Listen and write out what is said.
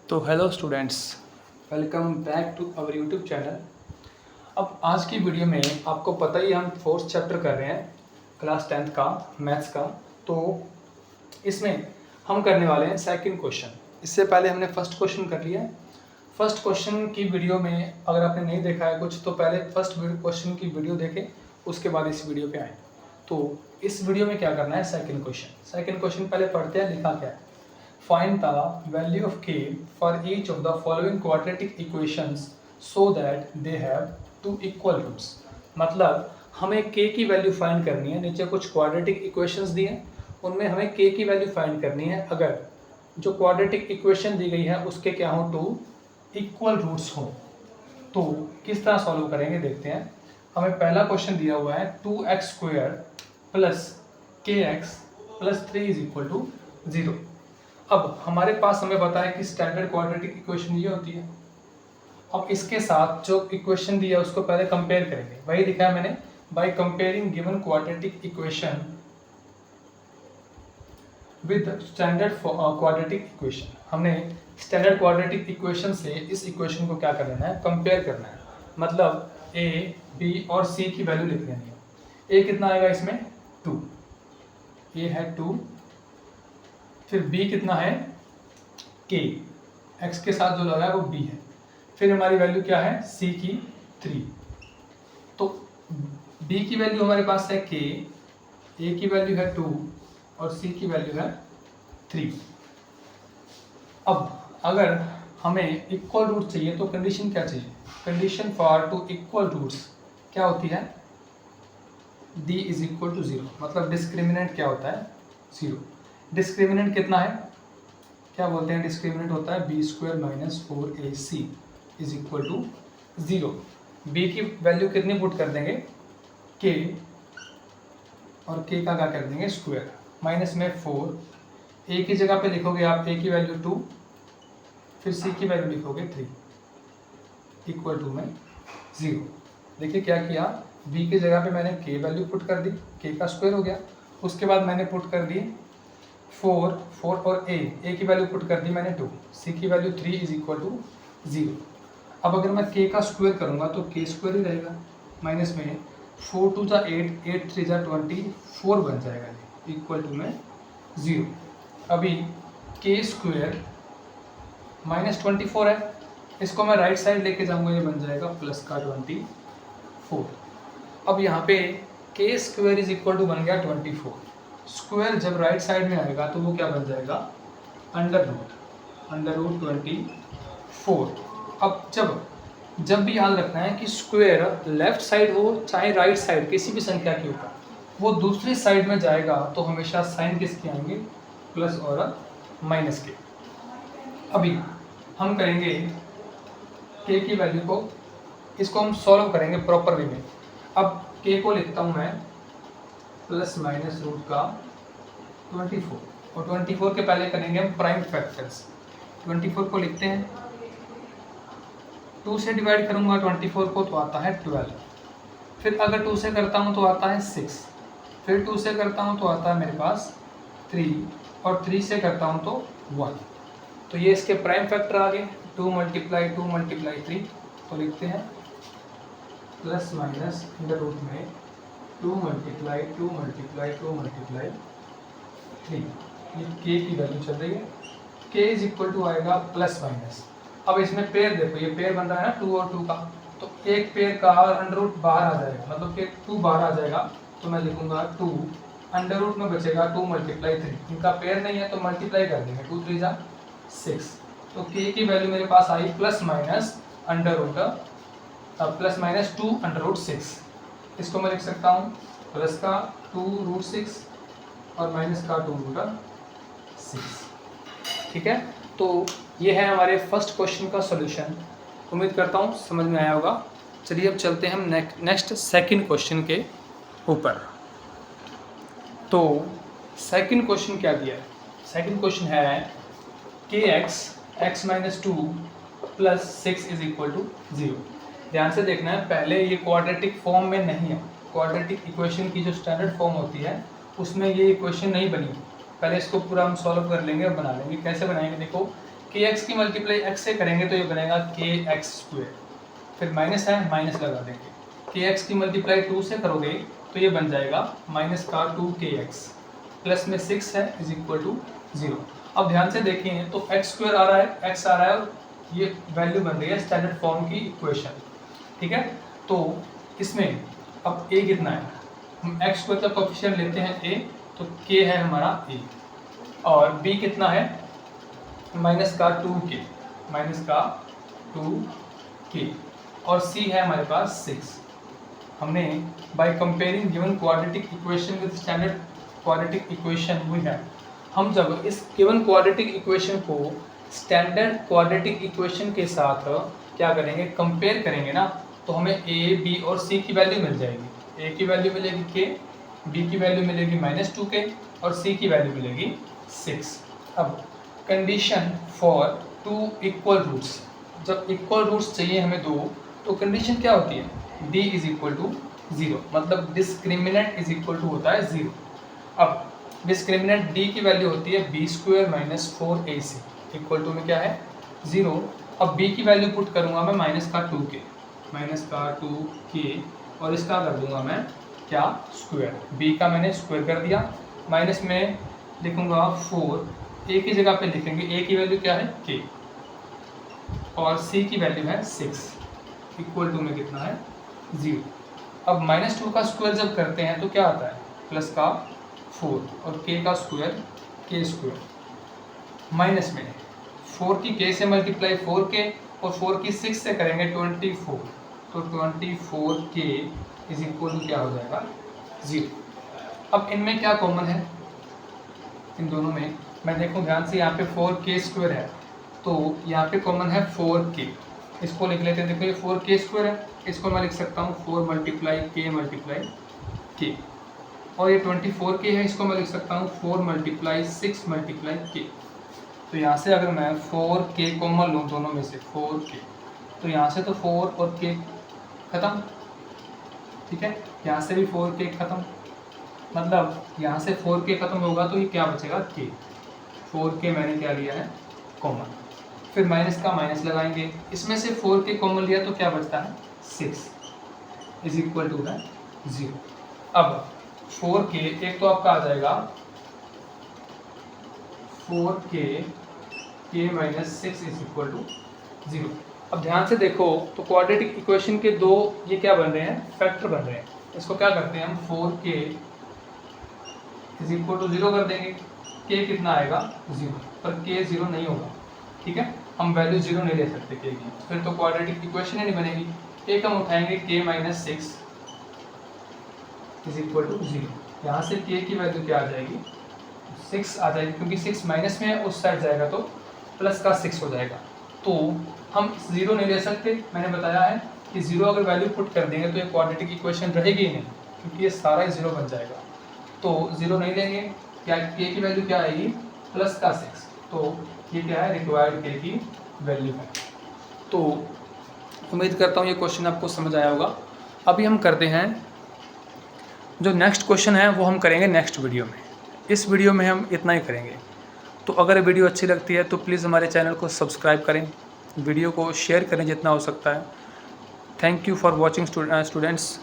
तो hello students, welcome back to our YouTube channel. अब आज की वीडियो में आपको पता ही हम फोर्थ चैप्टर कर रहे हैं क्लास 10th का मैथ्स का। तो इसमें हम करने वाले हैं सेकंड क्वेश्चन। इससे पहले हमने फर्स्ट क्वेश्चन कर लिया है। फर्स्ट क्वेश्चन की वीडियो में अगर आपने नहीं देखा है कुछ तो पहले फर्स्ट क्वेश्चन की वीडियो देखें, उसके बाद इस वीडियो पे आए। तो इस वीडियो में क्या करना है, सेकंड क्वेश्चन पहले पढ़ते हैं। लिखा क्या है, find the value of k for each of the following quadratic equations so that they have two equal roots। मतलब हमें k की वैल्यू फाइंड करनी है। नीचे कुछ क्वाड्रेटिक इक्वेशंस दिए हैं, उनमें हमें k की वैल्यू फाइंड करनी है अगर जो क्वाड्रेटिक इक्वेशन दी गई है उसके क्या हो, टू इक्वल रूट्स हो। तो किस तरह सॉल्व करेंगे देखते हैं। हमें पहला क्वेश्चन दिया हुआ है 2x² plus kx plus 3 is equal to 0। अब हमारे पास हमें पता है कि स्टैंडर्ड क्वाड्रेटिक इक्वेशन ये होती है। अब इसके साथ जो इक्वेशन दिया है उसको पहले कंपेयर करेंगे। वही लिखा है मैंने, bye comparing given quadratic equation with standard quadratic equation. हमने स्टैंडर्ड क्वाड्रेटिक इक्वेशन से इस इक्वेशन को क्या कर लेना है, कंपेयर करना है। मतलब a, b और c की वैल्यू लिख लेनी है। a कितना आएगा इसमें, 2, a है 2, फिर b कितना है k, x के साथ जो लगा है वो b है, फिर हमारी वैल्यू क्या है c की 3। तो b की वैल्यू हमारे पास है k, a की वैल्यू है 2 और c की वैल्यू है 3। अब अगर हमें इक्वल रूट चाहिए तो कंडीशन क्या चाहिए, condition for two equal roots क्या होती है, d इज इक्वल टू 0। मतलब डिस्क्रिमिनेंट क्या होता है, 0। डिस्क्रिमिनेंट कितना है, क्या बोलते हैं, डिस्क्रिमिनेंट होता है b² minus 4ac is equal to 0। b की वैल्यू कितनी पुट कर देंगे, k, और k का क्या कर देंगे स्क्वायर, माइनस में 4, a की जगह पे लिखोगे आप a की वैल्यू 2, फिर c की वैल्यू लिखोगे 3 इक्वल टू में 0। देखिए क्या किया, b की जगह पे मैंने k वैल्यू पुट कर दी, k का स्क्वायर हो गया। उसके बाद मैंने पुट कर दी 4 और a की वैल्यू पुट कर दी मैंने 2, c की वैल्यू 3 इज इक्वल टू 0। अब अगर मैं k का स्क्वायर करूँगा तो k स्क्वायर ही रहेगा, माइनस में 4 2 जा 8, 8 3 जा 24 बन जाएगा इक्वल टू में 0। अभी k स्क्वायर माइनस 24 है, इसको मैं राइट साइड लेके जाऊँगा, ये बन जाएगा प्लस का 24। अब यहाँ पे k square is equal to बन गया 24। स्क्वायर जब राइट साइड में आएगा तो वो क्या बन जाएगा, अंडर रूट 24। अब जब भी याद रखना है कि स्क्वायर लेफ्ट साइड हो चाहे राइट साइड, किसी भी संख्या के ऊपर वो दूसरी साइड में जाएगा तो हमेशा साइन किसके आएंगे, प्लस और माइनस के। अभी हम करेंगे k की वैल्यू को, इसको हम सॉल्व करेंगे प्रॉपर वे में। अब k को लिखता हूँ मैं प्लस माइनस रूट का 24, और 24 के पहले करेंगे हम प्राइम फैक्टर्स। 24 को लिखते हैं, 2 से डिवाइड करूंगा 24 को तो आता है 12, फिर अगर 2 से करता हूं तो आता है 6, फिर 2 से करता हूं तो आता है मेरे पास 3, और 3 से करता हूं तो 1। तो ये इसके प्राइम फैक्टर आ गए, 2 मल्टीप्लाई 2 मल्टीप्लाई 3। तो लिखते हैं प्लस माइनस अंडर रूट में 2 मल्टीप्लाई 2 मल्टीप्लाई 2 मल्टीप्लाई 3। ये k की वैल्यू चल रही है, k इज इक्वल टू आएगा प्लस माइनस। अब इसमें पेयर देखो, ये पेयर बन रहा है ना 2 और 2 का, तो एक पेयर का अंडर रूट बाहर आ जाएगा, मतलब कि 2 बाहर आ जाएगा, तो मैं लिखूंगा 2, अंडर रूट में बचेगा 2 मल्टीप्लाई 3। इनका पेयर नहीं है तो मल्टीप्लाई कर देंगे, 2 3 जा 6। तो k की वैल्यू मेरे पास आई plus minus under root plus minus 2 under root 6। इसको मैं लिख सकता हूँ प्लस का 2 रूट 6 और माइनस का 2 रूट 6। ठीक है, तो ये है हमारे फर्स्ट क्वेश्चन का सॉल्यूशन। उम्मीद करता हूँ समझ में आया होगा। चलिए अब चलते हैं हम नेक्स्ट सेकंड क्वेश्चन के ऊपर। तो सेकंड क्वेश्चन क्या दिया है, सेकंड क्वेश्चन है kx x minus 2 plus 6 is equal to 0। ध्यान से देखना है, पहले ये क्वाड्रेटिक फॉर्म में नहीं है। क्वाड्रेटिक इक्वेशन की जो स्टैंडर्ड फॉर्म होती है उसमें ये इक्वेशन नहीं बनी। पहले इसको पूरा हम सॉल्व कर लेंगे और बना लेंगे। कैसे बनाएंगे देखो, के एक्स की मल्टीप्लाई एक्स से करेंगे तो ये बनेगा के एक्स स्क्वायर, फिर माइनस है माइनस लगा देंगे, के एक्स की मल्टीप्लाई 2 से करोगे तो ये बन जाएगा माइनस का 2kx, प्लस में 6 है इज इक्वल टू 0। अब ध्यान से देखें तो एक्स स्क्वायर आ रहा है, एक्स आ रहा है और ये वैल्यू बन रही है स्टैंडर्ड फॉर्म की इक्वेशन, ठीक है। तो इसमें अब a कितना है, हम एक्स स्क्वायर का कोफिशिएंट लेते हैं a, तो k है हमारा a, और b कितना है माइनस का 2k, माइनस का 2k, और c है हमारे पास 6। हमने by comparing given quadratic equation with standard quadratic equation we have, हम जब इस गिवन क्वाड्रेटिक इक्वेशन को स्टैंडर्ड क्वाड्रेटिक इक्वेशन के साथ क्या करेंगे, कंपेयर करेंगे ना, तो हमें a, b और c की वैल्यू मिल जाएगी। a की वैल्यू मिलेगी k, b की वैल्यू मिलेगी -2k और c की वैल्यू मिलेगी 6। अब कंडीशन फॉर 2 इक्वल रूट्स, जब इक्वल रूट्स चाहिए हमें दो, तो कंडीशन क्या होती है, d इज इक्वल टू 0, मतलब डिस्क्रिमिनेंट इज इक्वल टू होता है 0। अब डिस्क्रिमिनेंट d की वैल्यू होती है b square minus 4ac equal to में क्या है 0। अब b की वैल्यू पुट करूँगा मैं माइनस का 2k, माइनस का 2k, और इसका कर दूंगा मैं क्या स्क्वायर, b का मैंने स्क्वायर कर दिया, माइनस में लिखूँगा 4, a की जगह पे लिखेंगे a की वैल्यू क्या है k, और c की वैल्यू है 6 इक्वल टू में कितना है 0। अब -2 का स्क्वायर जब करते हैं तो क्या आता है प्लस का 4 और k का स्क्वायर k स्क्वायर, माइनस में 4 की k से मल्टीप्लाई 4k और 4 की 6 से करेंगे 24, तो 24k इज इक्वल टू क्या हो जाएगा 0। अब इनमें क्या कॉमन है, इन दोनों में मैं देखूं ध्यान से, यहाँ पे 4k स्क्वायर है तो यहाँ पे कॉमन है 4k, इसको लिख लेते हैं। देखो ये 4k स्क्वायर है, इसको मैं लिख सकता हूँ 4 मल्टीप्लाई k, और ये 24k है, इसको मैं लिख सकता हूँ 4 मल्टीप्लाई 6 मल्टीप्लाई k। तो यहाँ से अगर मैं 4k कॉमन लूँ दोनों में से 4k, तो यहाँ से तो 4 और k ख़त्म, ठीक है, यहाँ से भी 4k ख़त्म, मतलब यहाँ से 4k ख़त्म होगा तो ये क्या बचेगा k, 4k मैंने क्या लिया है कॉमन, फिर माइनस का माइनस लगाएंगे, इसमें से 4k कॉमन लिया तो क्या बचता है 6 इज इक्वल टू है 0। अब 4k एक तो आपका आ जाएगा 4k k minus 6 is equal to 0। अब ध्यान से देखो तो क्वाड्रेटिक इक्वेशन के दो ये क्या बन रहे हैं, फैक्टर बन रहे हैं। इसको क्या करते हैं हम 4k इज इक्वल टू 0 कर देंगे, k कितना आएगा 0, पर k 0 नहीं होगा, ठीक है, हम वैल्यू 0 नहीं ले सकते k की, फिर तो क्वाड्रेटिक इक्वेशन ही नहीं बनेगी। एक हम उठाएंगे k minus 6 is equal to 0, यहाँ से k की वैल्यू क्या आ जाएगी 6 आ जाएगी, क्योंकि 6 माइनस में उस साइड जाएगा तो प्लस का 6 हो जाएगा, तो हम 0 नहीं ले सकते। मैंने बताया है कि 0 अगर वैल्यू पुट कर देंगे तो ये क्वाड्रेटिक इक्वेशन रहेगी ही नहीं, क्योंकि ये सारा ही 0 बन जाएगा, तो 0 नहीं लेंगे, क्या k की वैल्यू क्या आएगी प्लस का 6, तो ये क्या है रिक्वायर्ड k की वैल्यू है। तो उम्मीद करता हूँ ये क्वेश्चन आपको समझ आया होगा। अभी हम करते हैं जो नेक्स्ट क्वेश्चन है वो हम करेंगे नेक्स्ट वीडियो में, इस वीडियो में हम इतना ही करेंगे। तो अगर वीडियो अच्छी लगती है तो प्लीज़ हमारे चैनल को सब्सक्राइब करें, वीडियो को शेयर करें जितना हो सकता है। Thank you for watching students.